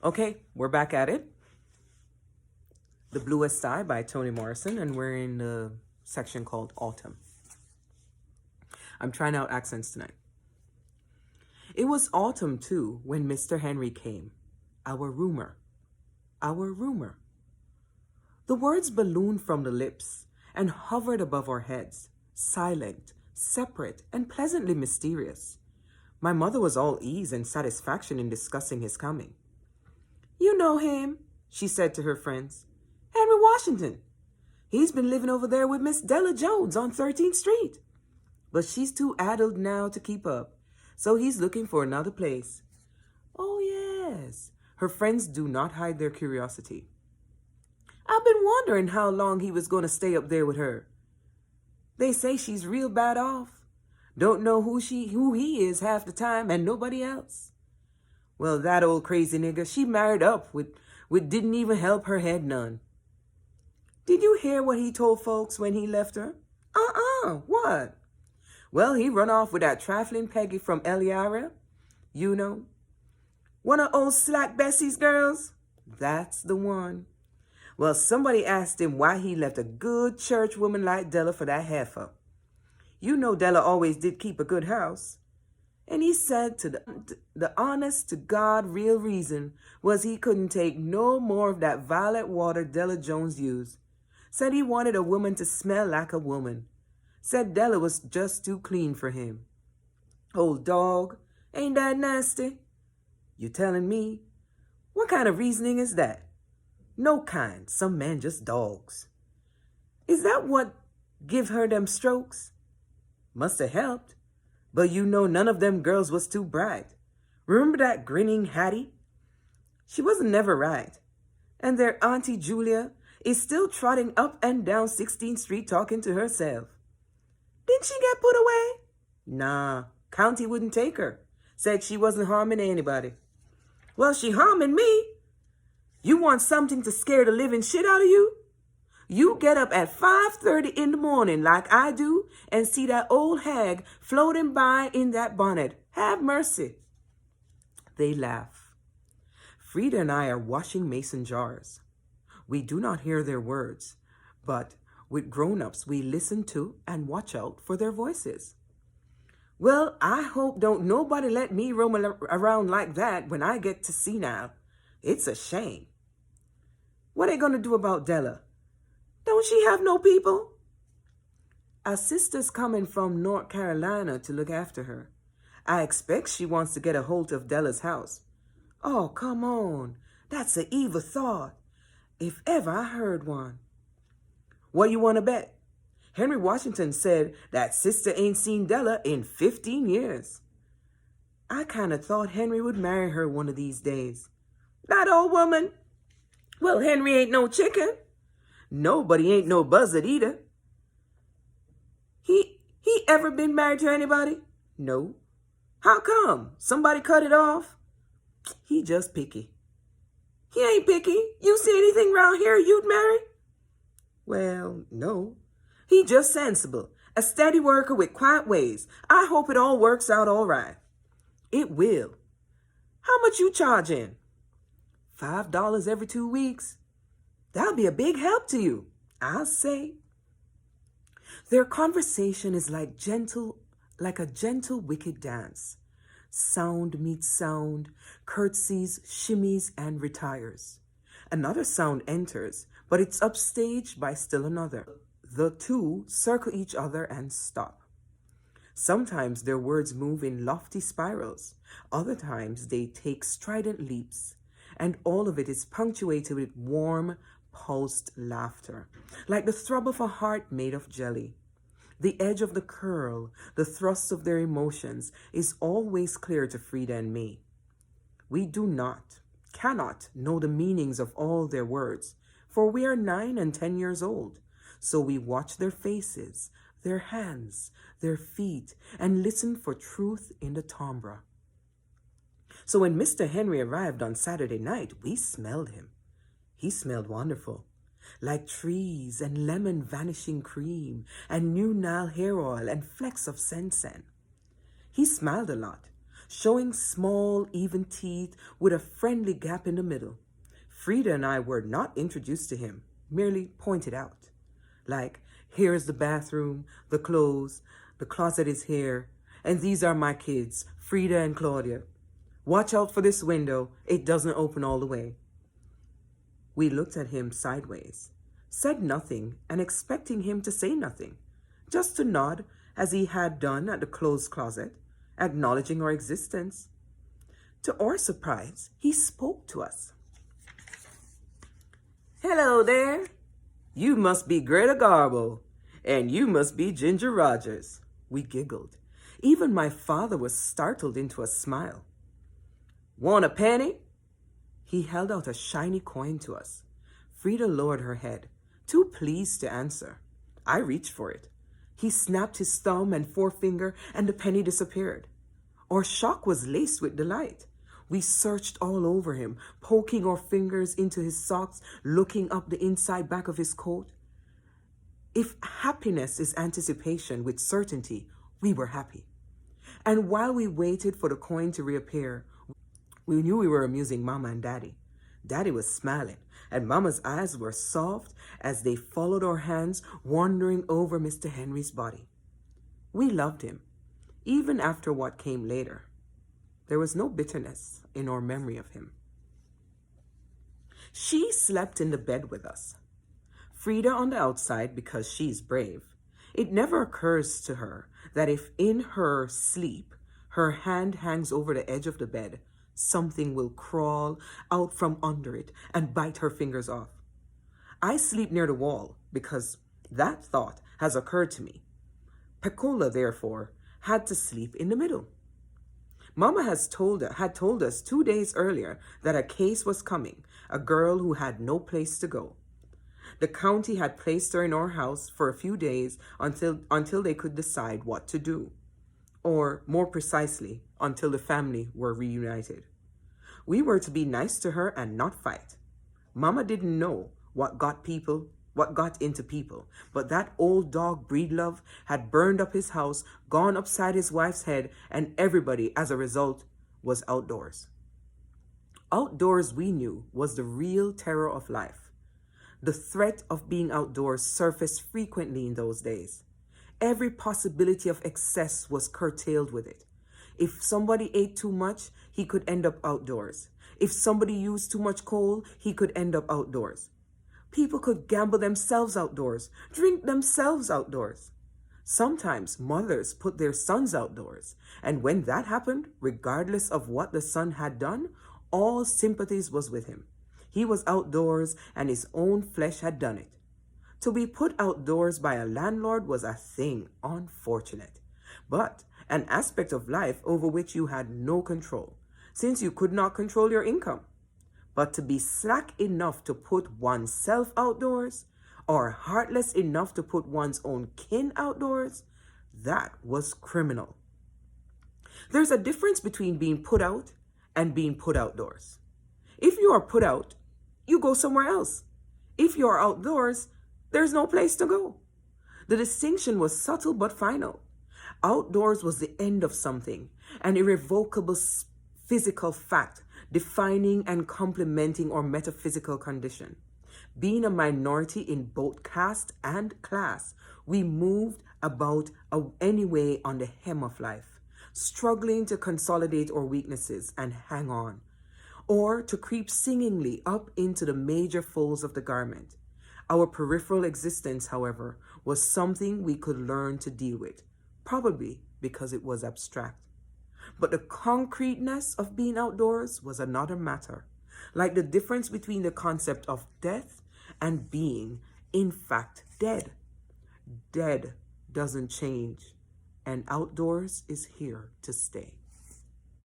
Okay, we're back at it. The Bluest by Toni Morrison, and we're in the section called Autumn. I'm trying out accents tonight. It was autumn, too, when Mr. Henry came. Our roomer. Our roomer. The words ballooned from the lips and hovered above our heads, silent, separate, and pleasantly mysterious. My mother was all ease and satisfaction in discussing his coming. You know him, she said to her friends. Henry Washington. He's been living over there with Miss Della Jones on 13th Street. But she's too addled now to keep up, so he's looking for another place. Oh, yes. Her friends do not hide their curiosity. I've been wondering how long he was going to stay up there with her. They say she's real bad off. Don't know who he is half the time, and nobody else. Well, that old crazy nigger, she married up with didn't even help her head none. Did you hear what he told folks when he left her? What? Well, he run off with that trifling Peggy from Eliara. You know. One of old Slack Bessie's girls? That's the one. Well, somebody asked him why he left a good church woman like Della for that heifer. You know Della always did keep a good house. And he said the honest to God real reason was he couldn't take no more of that violet water Della Jones used. Said he wanted a woman to smell like a woman. Said Della was just too clean for him. Old dog, ain't that nasty? You telling me? What kind of reasoning is that? No kind, some men just dogs. Is that what give her them strokes? Must have helped. But you know none of them girls was too bright. Remember that grinning Hattie? She wasn't never right. And their Auntie Julia is still trotting up and down 16th Street talking to herself. Didn't she get put away? Nah, County wouldn't take her. Said she wasn't harming anybody. Well, she harming me. You want something to scare the living shit out of you? You get up at 5:30 in the morning like I do and see that old hag floating by in that bonnet. Have mercy. They laugh. Frida and I are washing mason jars. We do not hear their words, but with grown-ups we listen to and watch out for their voices. Well, I hope don't nobody let me roam around like that when I get to senile. It's a shame. What are they going to do about Della? Don't she have no people? Our sister's coming from North Carolina to look after her. I expect she wants to get a hold of Della's house. Oh, come on. That's an evil thought. If ever I heard one. What you want to bet? Henry Washington said that sister ain't seen Della in 15 years. I kind of thought Henry would marry her one of these days. That old woman? Well, Henry ain't no chicken. Nobody ain't no buzzard either. He ever been married to anybody? No. How come? Somebody cut it off? He just picky. He ain't picky. You see anything round here you'd marry? Well, no. He just sensible. A steady worker with quiet ways. I hope it all works out all right. It will. How much you charging? $5 every 2 weeks. That'll be a big help to you, I'll say. Their conversation is like a gentle wicked dance. Sound meets sound, curtsies, shimmies, and retires. Another sound enters, but it's upstaged by still another. The two circle each other and stop. Sometimes their words move in lofty spirals. Other times they take strident leaps. And all of it is punctuated with warm, pulsed laughter, like the throb of a heart made of jelly. The edge of the curl, the thrust of their emotions, is always clear to Frida and me. We cannot know the meanings of all their words, for we are 9 and 10 years old. So we watch their faces, their hands, their feet, and listen for truth in the timbre. So when Mr. Henry arrived on Saturday night, we smelled him. He smelled wonderful, like trees and lemon vanishing cream and new Nile hair oil and flecks of sensen. He smiled a lot, showing small, even teeth with a friendly gap in the middle. Frida and I were not introduced to him, merely pointed out. Like, here's the bathroom, the clothes, the closet is here, and these are my kids, Frida and Claudia. Watch out for this window, it doesn't open all the way. We looked at him sideways, said nothing, and expecting him to say nothing, just to nod as he had done at the clothes closet, acknowledging our existence. To our surprise, he spoke to us. Hello there. You must be Greta Garbo, and you must be Ginger Rogers. We giggled. Even my father was startled into a smile. Want a penny? He held out a shiny coin to us. Frida lowered her head, too pleased to answer. I reached for it. He snapped his thumb and forefinger, and the penny disappeared. Our shock was laced with delight. We searched all over him, poking our fingers into his socks, looking up the inside back of his coat. If happiness is anticipation with certainty, we were happy. And while we waited for the coin to reappear, we knew we were amusing Mama and Daddy. Daddy was smiling, and Mama's eyes were soft as they followed our hands wandering over Mr. Henry's body. We loved him, even after what came later. There was no bitterness in our memory of him. She slept in the bed with us. Frida on the outside because she's brave. It never occurs to her that if in her sleep her hand hangs over the edge of the bed, something will crawl out from under it and bite her fingers off. I sleep near the wall because that thought has occurred to me. Pecola, therefore, had to sleep in the middle. Mama had told us 2 days earlier that a case was coming, a girl who had no place to go. The county had placed her in our house for a few days until they could decide what to do, or more precisely, until the family were reunited. We were to be nice to her and not fight. Mama didn't know what got into people, but that old dog Breedlove had burned up his house, gone upside his wife's head, and everybody, as a result, was outdoors. Outdoors, we knew, was the real terror of life. The threat of being outdoors surfaced frequently in those days. Every possibility of excess was curtailed with it. If somebody ate too much, he could end up outdoors. If somebody used too much coal, he could end up outdoors. People could gamble themselves outdoors, drink themselves outdoors. Sometimes mothers put their sons outdoors, and when that happened, regardless of what the son had done, all sympathies was with him. He was outdoors, and his own flesh had done it. To be put outdoors by a landlord was a thing unfortunate, but an aspect of life over which you had no control, since you could not control your income. But to be slack enough to put oneself outdoors, or heartless enough to put one's own kin outdoors, that was criminal. There's a difference between being put out and being put outdoors. If you are put out, you go somewhere else. If you are outdoors, there's no place to go. The distinction was subtle but final. Outdoors was the end of something, an irrevocable physical fact, defining and complementing our metaphysical condition. Being a minority in both caste and class, we moved about anyway on the hem of life, struggling to consolidate our weaknesses and hang on, or to creep singingly up into the major folds of the garment. Our peripheral existence, however, was something we could learn to deal with, probably because it was abstract. But the concreteness of being outdoors was another matter, like the difference between the concept of death and being, in fact, dead. Dead doesn't change, and outdoors is here to stay.